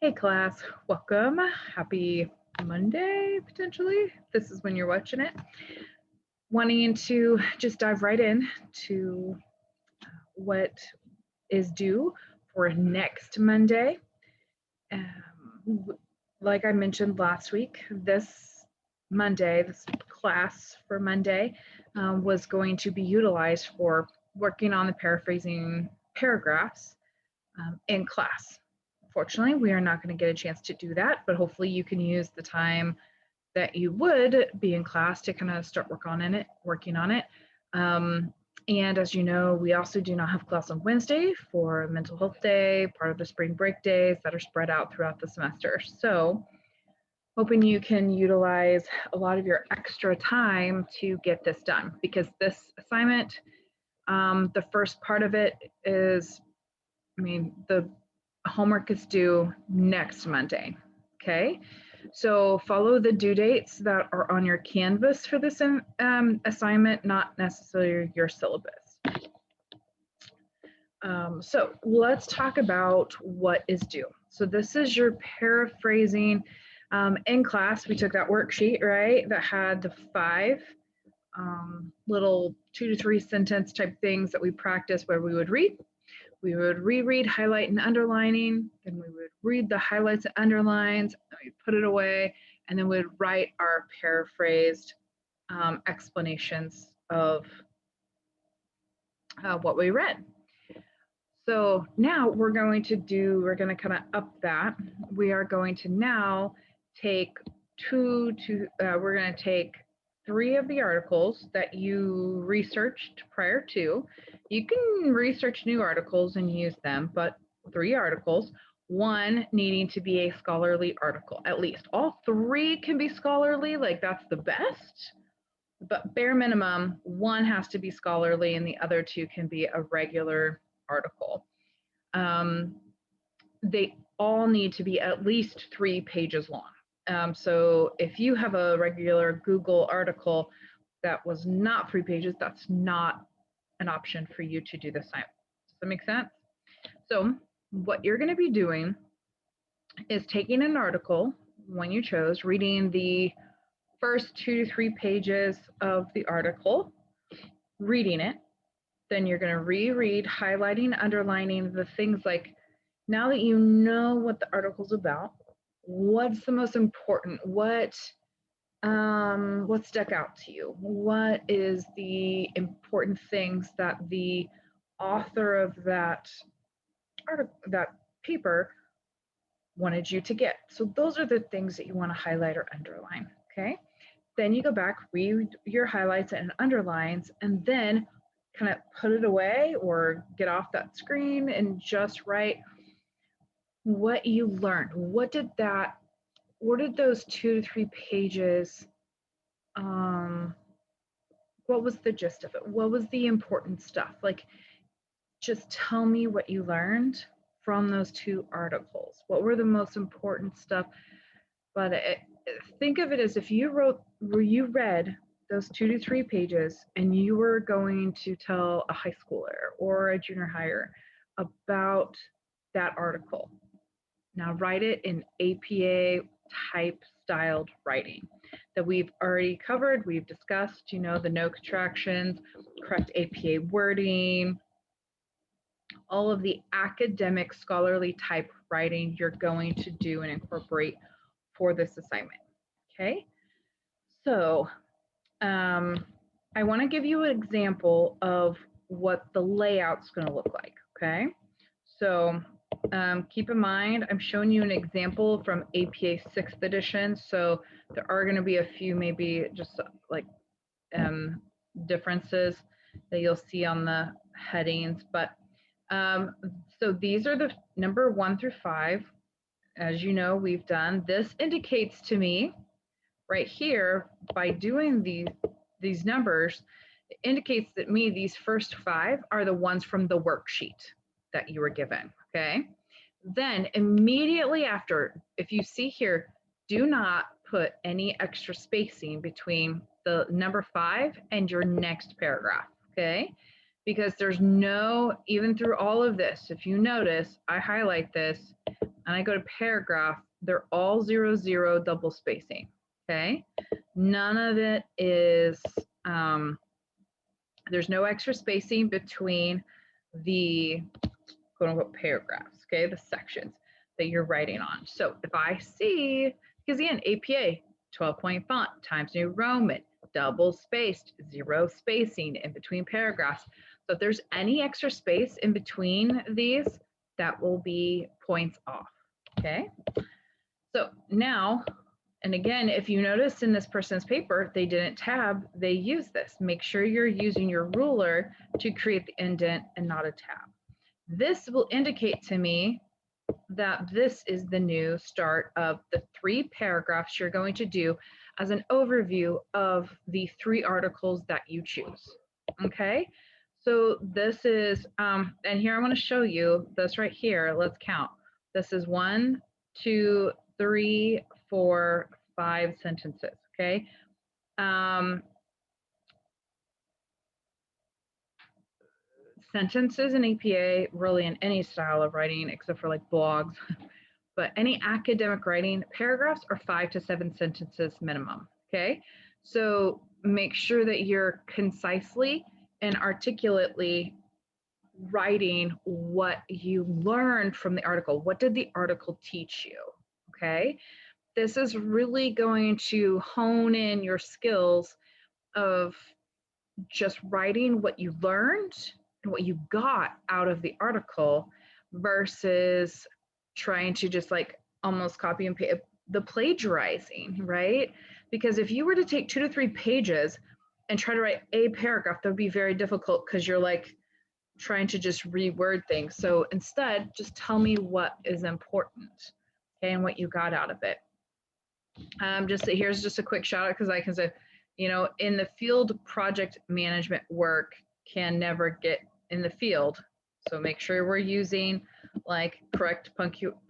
Hey class, welcome. Happy Monday, potentially. This is when you're watching it. Wanting to just dive right in to what is due for next Monday. Like I mentioned last week, this Monday, this class for Monday was going to be utilized for working on the paraphrasing paragraphs in class. Fortunately, we are not going to get a chance to do that, but hopefully you can use the time that you would be in class to kind of start working on it. And as you know, we also do not have class on Wednesday for Mental Health Day, part of the spring break days that are spread out throughout the semester. So hoping you can utilize a lot of your extra time to get this done, because this assignment, the first part of it is, the homework is due next Monday, okay? So follow the due dates that are on your Canvas for this assignment, not necessarily your syllabus. So let's talk about what is due. So this is your paraphrasing. In class, we took that worksheet, right, that had the 5 little 2 to 3 sentence type things that we practiced where we would read. We would reread, highlight, and underlining, then we would read the highlights and underlines, and we'd put it away, and then we'd write our paraphrased explanations of what we read. So now we're going to kind of up that. We are going to now take we're going to take 3 of the articles that you researched prior to. You can research new articles and use them, but 3 articles, one needing to be a scholarly article, at least. All 3 can be scholarly, like that's the best, but bare minimum, one has to be scholarly and the other 2 can be a regular article. They all need to be at least 3 pages long. So if you have a regular Google article that was not 3 pages, that's not an option for you to do the assignment. Does that make sense? So what you're going to be doing is taking an article, one you chose, reading the first 2 to 3 pages of the article, reading it. Then you're going to reread, highlighting, underlining the things like, now that you know what the article's about, what's the most important? What stuck out to you? What is the important things that the author of that paper wanted you to get? So those are the things that you want to highlight or underline, okay? Then you go back, read your highlights and underlines, and then kind of put it away or get off that screen and just write what you learned. What did those 2 to 3 pages, what was the gist of it? What was the important stuff? Like, just tell me what you learned from those 2 articles. What were the most important stuff? But think of it as if you read those 2 to 3 pages and you were going to tell a high schooler or a junior higher about that article. Now write it in APA type styled writing that we've already covered, we've discussed, the no contractions, correct APA wording, all of the academic scholarly type writing you're going to do and incorporate for this assignment, okay? So I want to give you an example of what the layout's going to look like, okay? So keep in mind, I'm showing you an example from APA 6th edition, so there are going to be a few maybe just like differences that you'll see on the headings, but so these are the number 1 through 5. As you know, we've done. This indicates to me right here, by doing these numbers, it indicates that these first 5 are the ones from the worksheet that you were given, okay? Then immediately after, if you see here, do not put any extra spacing between the number 5 and your next paragraph, okay? Because there's even through all of this, if you notice, I highlight this, and I go to paragraph, they're all 0, double spacing, okay? None of it is, there's no extra spacing between the quote unquote paragraphs, okay, the sections that you're writing on. So if I see, because again, APA, 12-point font, Times New Roman, double spaced, 0 spacing in between paragraphs. So if there's any extra space in between these, that will be points off, okay? So now, and again, if you notice in this person's paper, they didn't tab, they use this. Make sure you're using your ruler to create the indent and not a tab. This will indicate to me that this is the new start of the 3 paragraphs you're going to do as an overview of the 3 articles that you choose, okay? So this is, and here I want to show you this right here. Let's count. This is 1, 2, 3, 4, 5 sentences, okay? Sentences in APA, really in any style of writing, except for like blogs, but any academic writing, paragraphs are 5 to 7 sentences minimum, okay? So make sure that you're concisely and articulately writing what you learned from the article. What did the article teach you, okay? This is really going to hone in your skills of just writing what you learned and what you got out of the article versus trying to just like almost copy and paste the plagiarizing, right? Because if you were to take 2 to 3 pages and try to write a paragraph, that would be very difficult because you're like trying to just reword things. So instead, just tell me what is important, okay, and what you got out of it. Here's just a quick shout out because I can say, you know, in the field, project management work can never get in the field. So make sure we're using like correct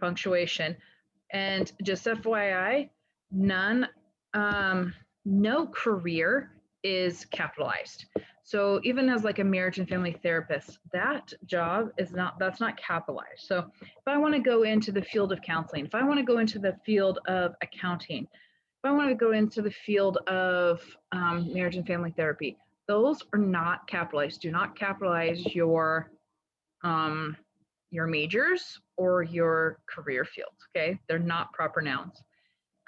punctuation. And just FYI, no career is capitalized. So even as like a marriage and family therapist, that job is not, that's not capitalized. So if I want to go into the field of counseling, if I want to go into the field of accounting, if I want to go into the field of marriage and family therapy, those are not capitalized. Do not capitalize your majors or your career fields, okay? They're not proper nouns.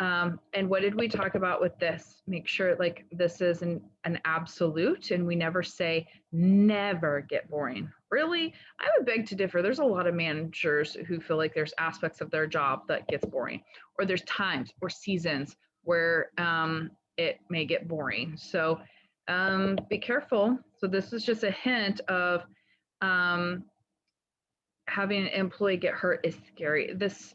And what did we talk about with this? Make sure like this is an absolute, and we never say never get boring. Really? I would beg to differ. There's a lot of managers who feel like there's aspects of their job that gets boring, or there's times or seasons where it may get boring. So be careful. So this is just a hint of having an employee get hurt is scary. This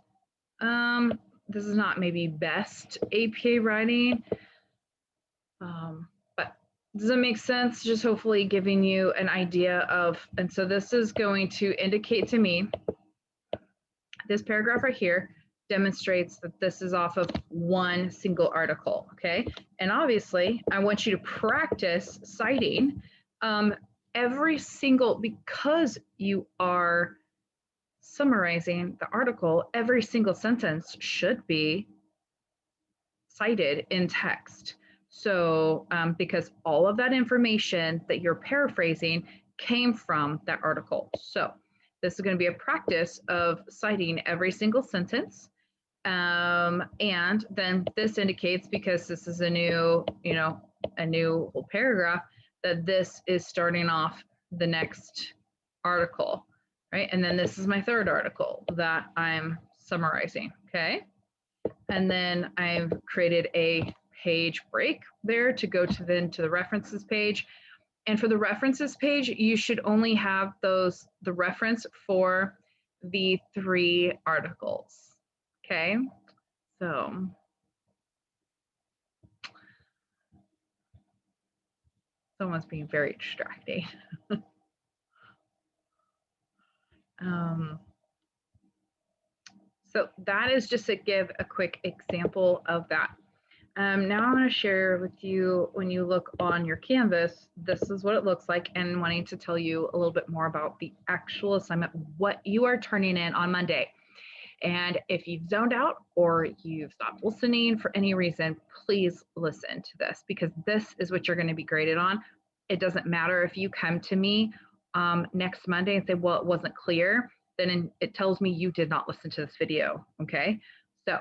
is not maybe best APA writing, but does it make sense? Just hopefully giving you an idea of, and so this is going to indicate to me, this paragraph right here demonstrates that this is off of one single article, okay? And obviously, I want you to practice citing every single, because you are summarizing the article, every single sentence should be cited in text. So because all of that information that you're paraphrasing came from that article. So this is going to be a practice of citing every single sentence. And then this indicates, because this is a new, a new whole paragraph, that this is starting off the next article, right? And then this is my third article that I'm summarizing, okay? And then I've created a page break there to go to the references page. And for the references page, you should only have the reference for the 3 articles, okay? So someone's being very distracting. So that is just to give a quick example of that. Now I'm going to share with you, when you look on your Canvas, this is what it looks like, and wanting to tell you a little bit more about the actual assignment, what you are turning in on Monday. And if you've zoned out or you've stopped listening for any reason, please listen to this, because this is what you're going to be graded on. It doesn't matter if you come to me next Monday and say, well, it wasn't clear, then it tells me you did not listen to this video, okay? So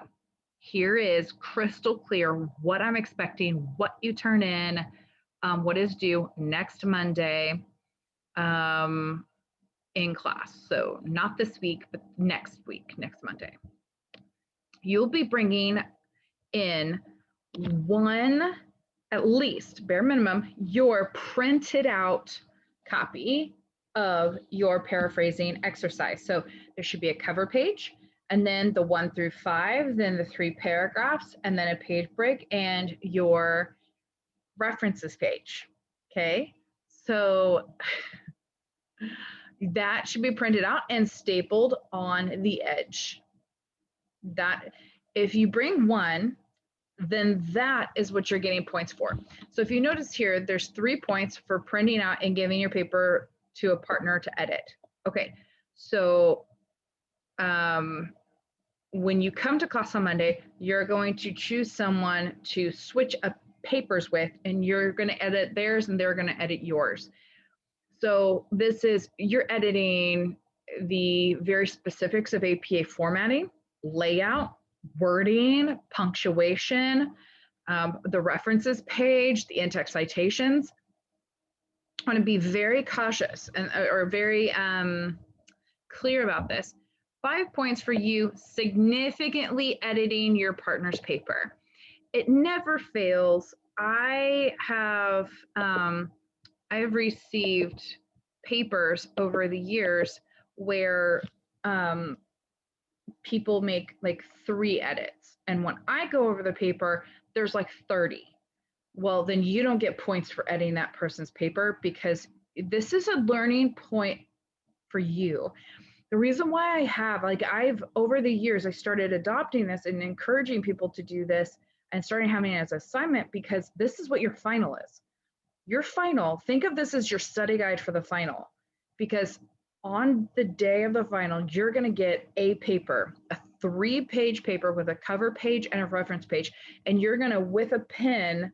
here is crystal clear what I'm expecting, what you turn in, what is due next Monday in class. So not this week, but next week, next Monday. You'll be bringing in one, at least, bare minimum, your printed out copy of your paraphrasing exercise. So there should be a cover page, and then the 1 through 5, then the 3 paragraphs, and then a page break and your references page. Okay, so that should be printed out and stapled on the edge. That, if you bring one, then that is what you're getting points for. So if you notice here, there's 3 points for printing out and giving your paper to a partner to edit. Okay, so when you come to class on Monday, you're going to choose someone to switch up papers with, and you're going to edit theirs and they're going to edit yours. So this is, you're editing the very specifics of APA formatting, layout, wording, punctuation, the references page, the in-text citations. I want to be very cautious and or very clear about this. 5 points for you significantly editing your partner's paper. It never fails. I have received papers over the years where people make like 3 edits, and when I go over the paper, there's like 30. Well, then you don't get points for editing that person's paper, because this is a learning point for you. The reason why I've over the years, I started adopting this and encouraging people to do this and starting having it as an assignment, because this is what your final is. Your final, think of this as your study guide for the final, because on the day of the final, you're going to get a paper, a 3-page paper with a cover page and a reference page, and you're going to, with a pen,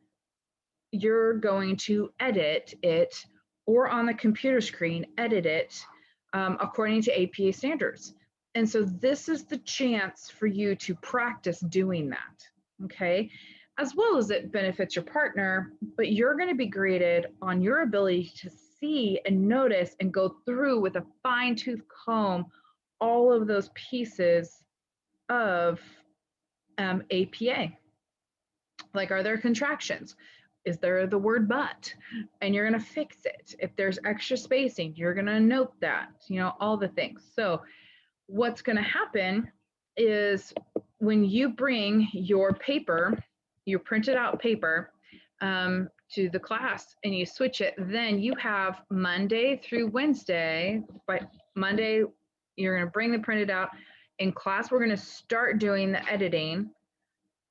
you're going to edit it, or on the computer screen, edit it according to APA standards. And so this is the chance for you to practice doing that, okay? As well as it benefits your partner, but you're going to be graded on your ability to see and notice and go through with a fine-tooth comb all of those pieces of APA. Like, are there contractions? Is there the word but? And you're going to fix it. If there's extra spacing, you're going to note that, you know, all the things. So what's going to happen is when you bring your paper, your printed out paper to the class and you switch it, then you have Monday through Wednesday. By Monday, you're going to bring the printed out. In class, we're going to start doing the editing,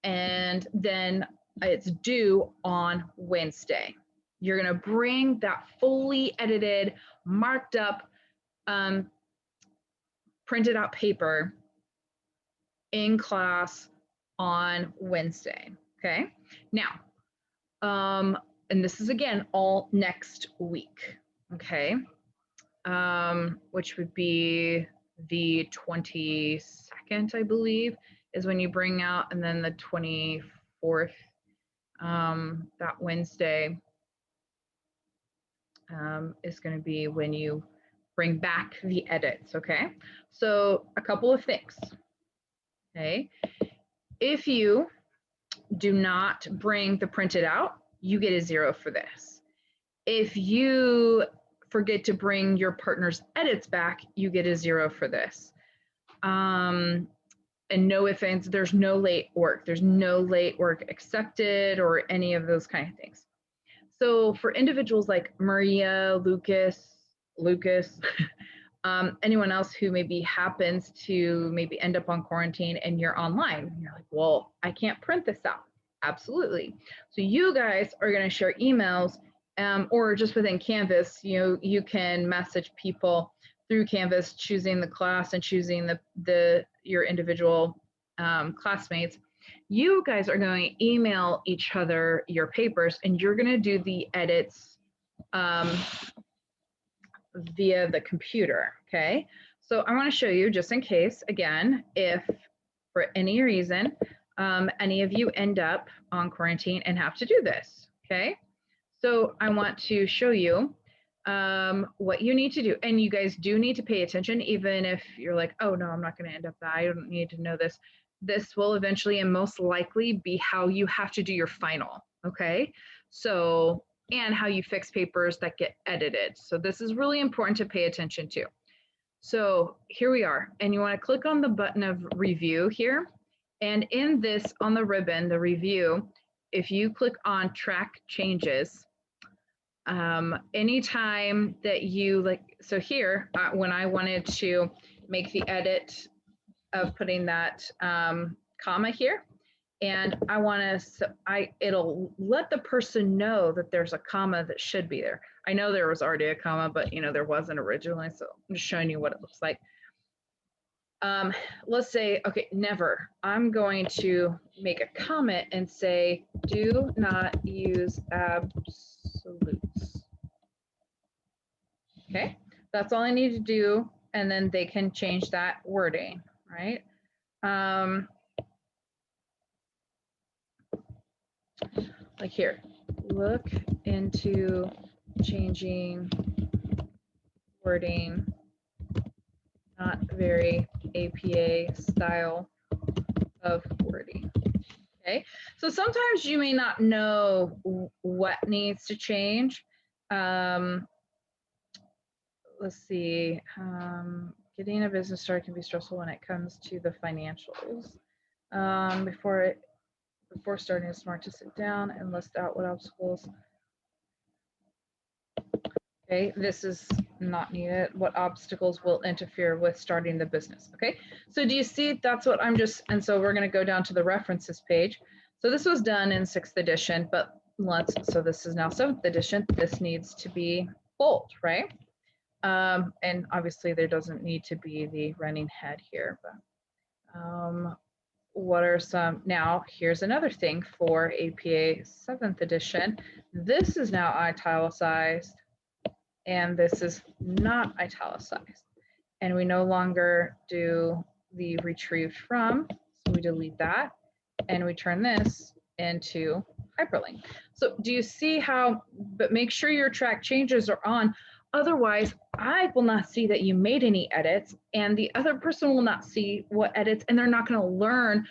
and then it's due on Wednesday. You're going to bring that fully edited, marked up, printed out paper in class on Wednesday. Okay. Now, and this is again all next week. Okay. Which would be the 22nd, I believe, is when you bring out, and then the 24th, that Wednesday is going to be when you bring back the edits. Okay. So a couple of things. Okay. If you do not bring the printed out, you get a 0 for this. If you forget to bring your partner's edits back, you get a 0 for this. And no ifs, ands, there's no late work. There's no late work accepted or any of those kind of things. So for individuals like Maria, Lucas, anyone else who maybe happens to maybe end up on quarantine and you're online, and you're like, well, I can't print this out. Absolutely. So you guys are going to share emails, or just within Canvas, you can message people through Canvas, choosing the class and choosing your individual classmates, you guys are going to email each other your papers, and you're going to do the edits via the computer, okay? So I want to show you, just in case, again, if for any reason any of you end up on quarantine and have to do this, okay? So I want to show you what you need to do. And you guys do need to pay attention, even if you're like, oh no, I'm not going to end up that. I don't need to know this. This will eventually and most likely be how you have to do your final, okay? So, and how you fix papers that get edited. So this is really important to pay attention to. So here we are, and you want to click on the button of review here. And in this, on the ribbon, the review, if you click on track changes, anytime that you like, so here, when I wanted to make the edit of putting that comma here, and I want to, it'll let the person know that there's a comma that should be there. I know there was already a comma, but you know, there wasn't originally. So I'm just showing you what it looks like. Let's say, okay, never. I'm going to make a comment and say, do not use absolutes. Okay, that's all I need to do. And then they can change that wording, right? Like here, look into changing wording, not very APA style of wording. Okay, so sometimes you may not know what needs to change. Let's see, getting a business started can be stressful when it comes to the financials. Before starting, it's smart to sit down and list out what obstacles. Okay, this is not needed. What obstacles will interfere with starting the business? Okay, so do you see that's what I'm just, and so we're going to go down to the references page. So this was done in 6th edition, but so this is now 7th edition. This needs to be bold, right? And obviously there doesn't need to be the running head here, but what are some, now here's another thing for APA 7th edition. This is now italicized, and this is not italicized. And we no longer do the retrieved from, so we delete that, and we turn this into hyperlink. So do you see how, but make sure your track changes are on, otherwise I will not see that you made any edits, and the other person will not see what edits, and they're not going to learn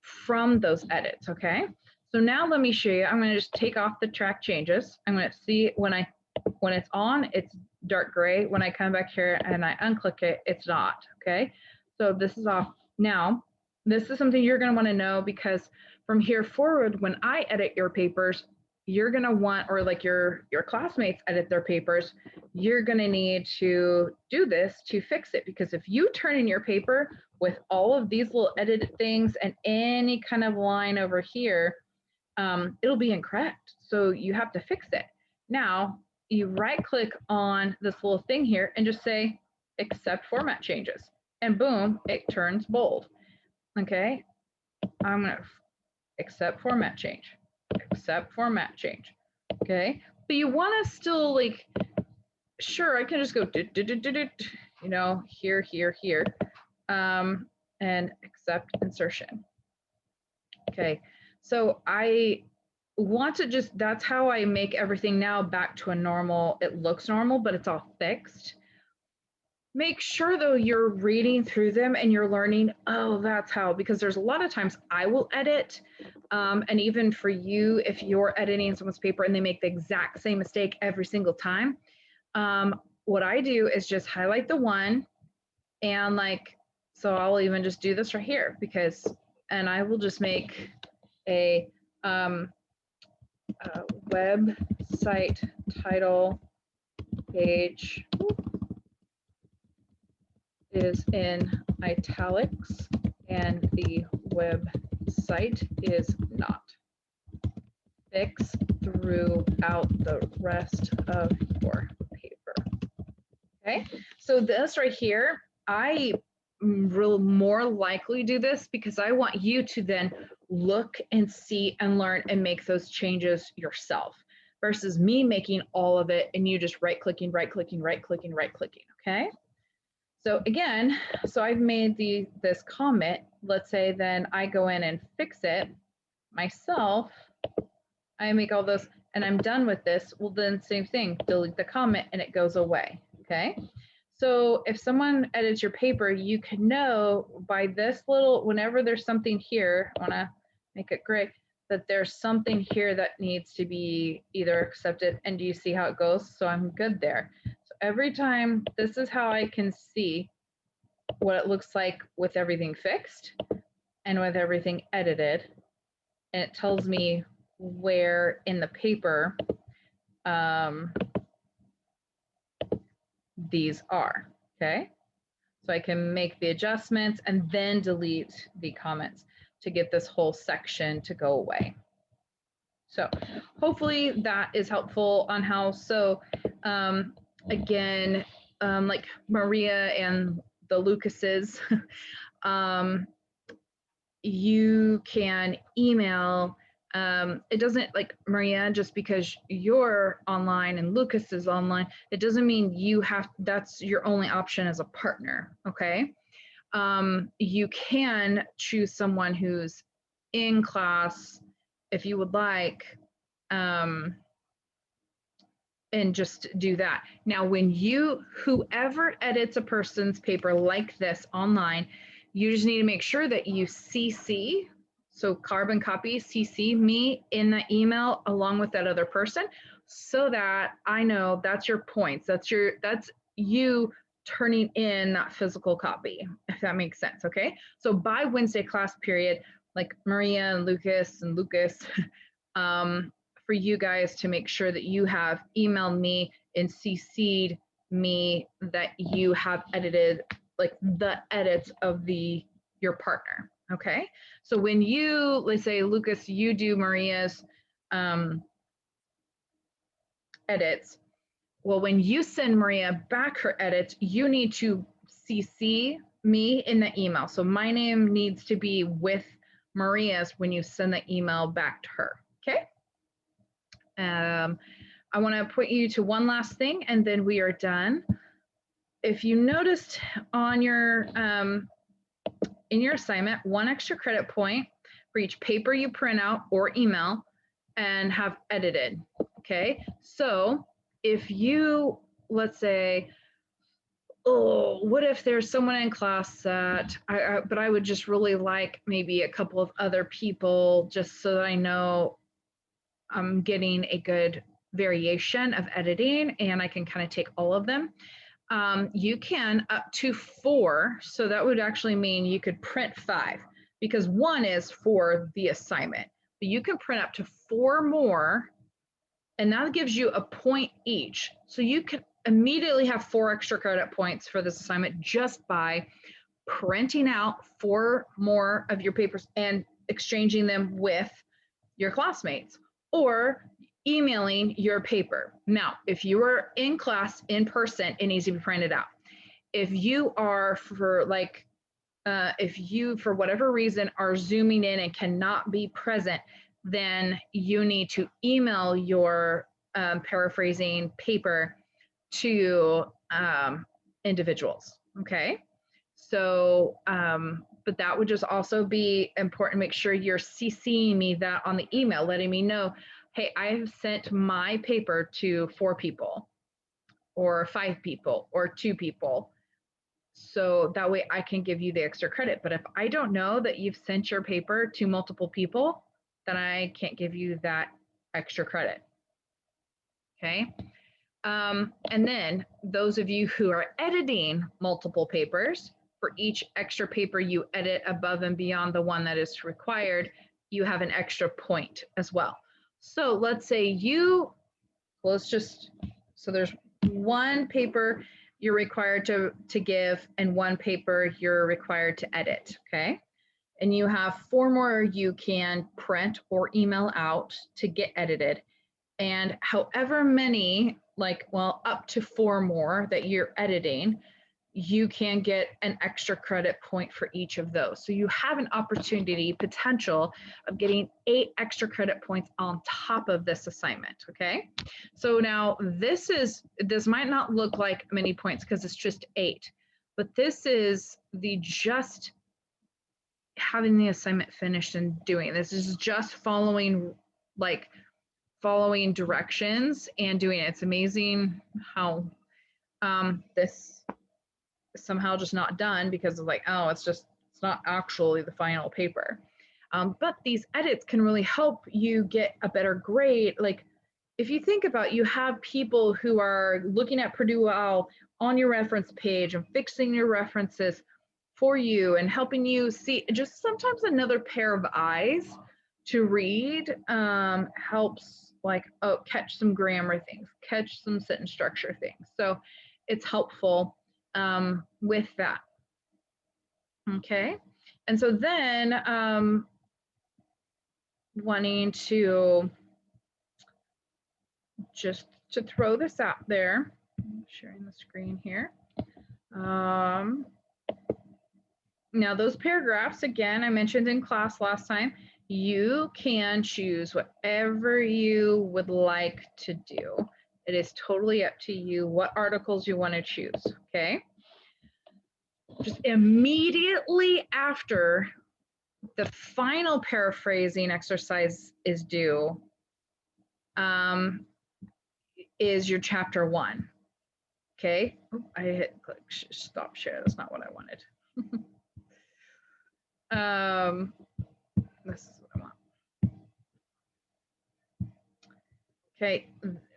from those edits, okay? So now let me show you. I'm going to just take off the track changes. I'm going to see when it's on, it's dark gray. When I come back here and I unclick it, it's not, okay? So this is off. Now, this is something you're going to want to know, because from here forward, when I edit your papers, you're going to want, or like your classmates edit their papers, you're going to need to do this to fix it. Because if you turn in your paper with all of these little edited things and any kind of line over here, it'll be incorrect. So you have to fix it. Now, you right click on this little thing here and just say, accept format changes. And boom, it turns bold. Okay, I'm going to accept format change. Accept format change. Okay, but you want to still, like, sure, I can just go you know, here, here, here, and accept insertion. Okay, so I want to just, that's how I make everything now back to a normal, it looks normal, but it's all fixed. Make sure though you're reading through them and you're learning, oh, that's how, because there's a lot of times I will edit, and even for you, if you're editing someone's paper and they make the exact same mistake every single time, what I do is just highlight the one, and like, so I'll even just do this right here, because, and I will just make a website title page is in italics and the website is not. Fix throughout the rest of your paper. Okay, so this right here, I will more likely do this because I want you to then look and see and learn and make those changes yourself versus me making all of it and you just right clicking, right clicking, right clicking, right clicking. Okay. So again, so I've made this comment. Let's say then I go in and fix it myself. I make all those and I'm done with this. Well, then same thing, delete the comment and it goes away. Okay. So if someone edits your paper, you can know by this little, whenever there's something here, I want to make it gray, that there's something here that needs to be either accepted. And do you see how it goes? So I'm good there. So every time, this is how I can see what it looks like with everything fixed and with everything edited. And it tells me where in the paper these are, okay? So I can make the adjustments and then delete the comments to get this whole section to go away. So hopefully that is helpful on how, so again, like Maria and the Lucases, you can email, it doesn't, like Maria, just because you're online and Lucas is online, it doesn't mean you have, that's your only option as a partner, okay? You can choose someone who's in class if you would like, and just do that. Now, when whoever edits a person's paper like this online, you just need to make sure that you CC, so carbon copy, CC me in the email along with that other person so that I know that's your points. That's you turning in that physical copy, if that makes sense, okay? So by Wednesday class period, like Maria and Lucas, for you guys to make sure that you have emailed me and CC'd me that you have edited like the edits of your partner. Okay. So when you, let's say, Lucas, you do Maria's edits. Well, when you send Maria back her edits, you need to CC me in the email. So my name needs to be with Maria's when you send the email back to her. Okay. I want to point you to one last thing and then we are done. If you noticed on your in your assignment, 1 extra credit point for each paper you print out or email and have edited. Okay, so if you, let's say, oh, what if there's someone in class that but I would just really like maybe a couple of other people just so that I know I'm getting a good variation of editing and I can kind of take all of them. You can up to 4. So that would actually mean you could print 5 because 1 is for the assignment. But you can print up to 4 more and that gives you a point each. So you can immediately have 4 extra credit points for this assignment just by printing out 4 more of your papers and exchanging them with your classmates or emailing your paper. Now, if you are in class in person, it needs to be printed out. If you are if you, for whatever reason, are Zooming in and cannot be present, then you need to email your paraphrasing paper to individuals, okay? So, but that would just also be important. Make sure you're CCing me that on the email, letting me know, hey, I have sent my paper to 4 people or 5 people or 2 people. So that way I can give you the extra credit. But if I don't know that you've sent your paper to multiple people, then I can't give you that extra credit. Okay. And then those of you who are editing multiple papers, for each extra paper you edit above and beyond the one that is required, you have an extra point as well. So let's say so there's 1 paper you're required to give and 1 paper you're required to edit, okay? And you have 4 more you can print or email out to get edited. And however many like, well, up to 4 more that you're editing, you can get an extra credit point for each of those. So you have an opportunity, potential of getting 8 extra credit points on top of this assignment, okay? So now this might not look like many points because it's just 8, but this is the just having the assignment finished and doing. This is just following, like, following directions and doing it. It's amazing how this somehow just not done because of like, oh, it's not actually the final paper. But these edits can really help you get a better grade. Like, if you think about, you have people who are looking at Purdue OWL on your reference page and fixing your references for you and helping you see. Just sometimes another pair of eyes to read helps, like, oh, catch some grammar things, catch some sentence structure things. So it's helpful with that. Okay. And so then wanting to just to throw this out there, I'm sharing the screen here. Now those paragraphs, again, I mentioned in class last time, you can choose whatever you would like to do. It is totally up to you what articles you want to choose, okay? Just immediately after the final paraphrasing exercise is due, is your chapter 1, okay? Oh, I hit click stop share, that's not what I wanted. This is what I want. Okay,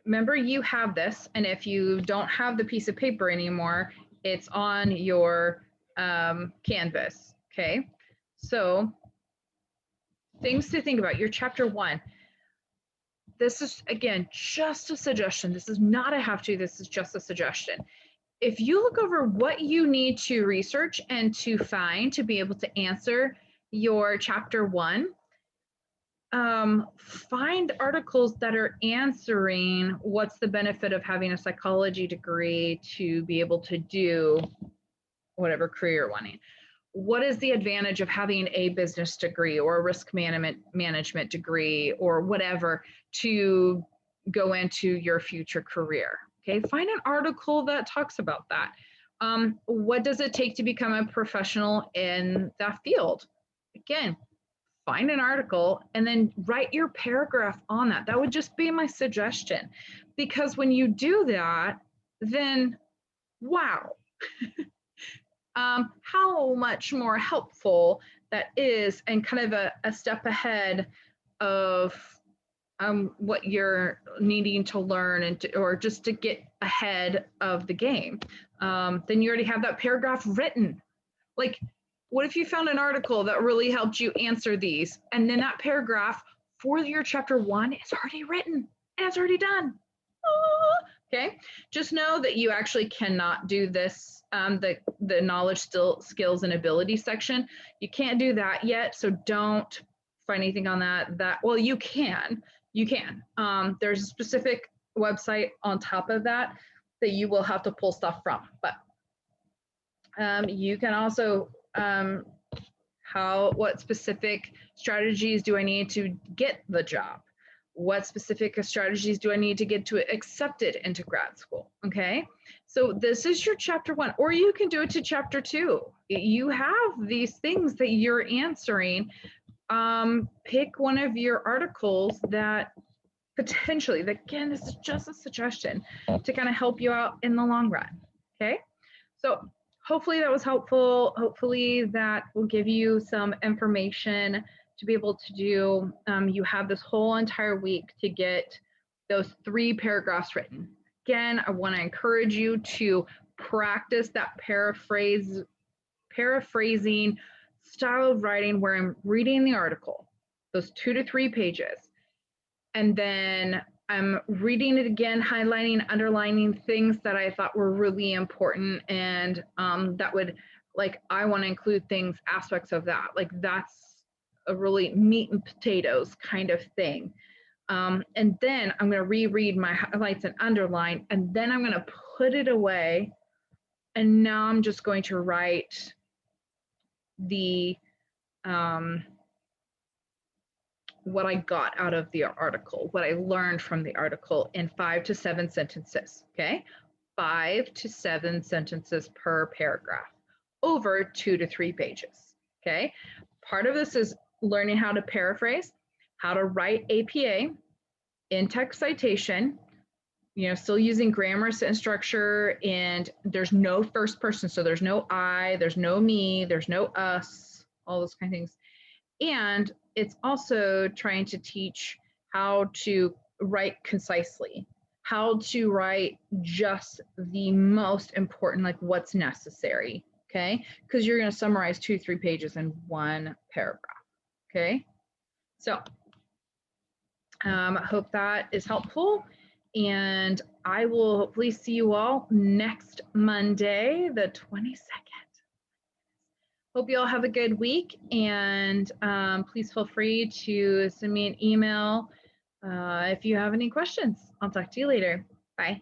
remember you have this, and if you don't have the piece of paper anymore, it's on your Canvas, okay? So things to think about, your chapter 1. This is, again, just a suggestion. This is not a have to, this is just a suggestion. If you look over what you need to research and to find to be able to answer your chapter 1, find articles that are answering what's the benefit of having a psychology degree to be able to do whatever career you're wanting. What is the advantage of having a business degree or a risk management degree or whatever to go into your future career? Okay, find an article that talks about that. What does it take to become a professional in that field? Again, find an article and then write your paragraph on that. That would just be my suggestion. Because when you do that, then wow, how much more helpful that is, and kind of a step ahead of what you're needing to learn and or just to get ahead of the game. Then you already have that paragraph written. Like, what if you found an article that really helped you answer these, and then that paragraph for your chapter 1 is already written and it's already done? Okay, just know that you actually cannot do this, the knowledge, skills, and ability section. You can't do that yet, so don't find anything on that. Well, you can. There's a specific website on top of that you will have to pull stuff from, but you can also, what specific strategies do I need to get the job? What specific strategies do I need to get to accepted into grad school? Okay, so this is your chapter 1, or you can do it to chapter 2. You have these things that you're answering. Pick one of your articles that potentially, again, this is just a suggestion to kind of help you out in the long run. Okay, so hopefully that was helpful. Hopefully that will give you some information to be able to do. You have this whole entire week to get those 3 paragraphs written. Again, I want to encourage you to practice that paraphrasing style of writing where I'm reading the article, those 2 to 3 pages, and then I'm reading it again, highlighting, underlining things that I thought were really important, and that would, like, I want to include things, aspects of that. Like, that's a really meat and potatoes kind of thing. And then I'm going to reread my highlights and underline, and then I'm going to put it away. And now I'm just going to write the what I got out of the article, what I learned from the article in 5 to 7 sentences, okay? 5 to 7 sentences per paragraph over 2 to 3 pages, okay? Part of this is learning how to paraphrase, how to write APA, in-text citation, still using grammar and structure, and there's no first person, so there's no I, there's no me, there's no us, all those kind of things. And it's also trying to teach how to write concisely, how to write just the most important, like what's necessary, okay? Because you're going to summarize 2-3 pages in one paragraph, okay? So I hope that is helpful, and I will hopefully see you all next Monday, the 22nd. Hope you all have a good week, and please feel free to send me an email if you have any questions. I'll talk to you later. Bye.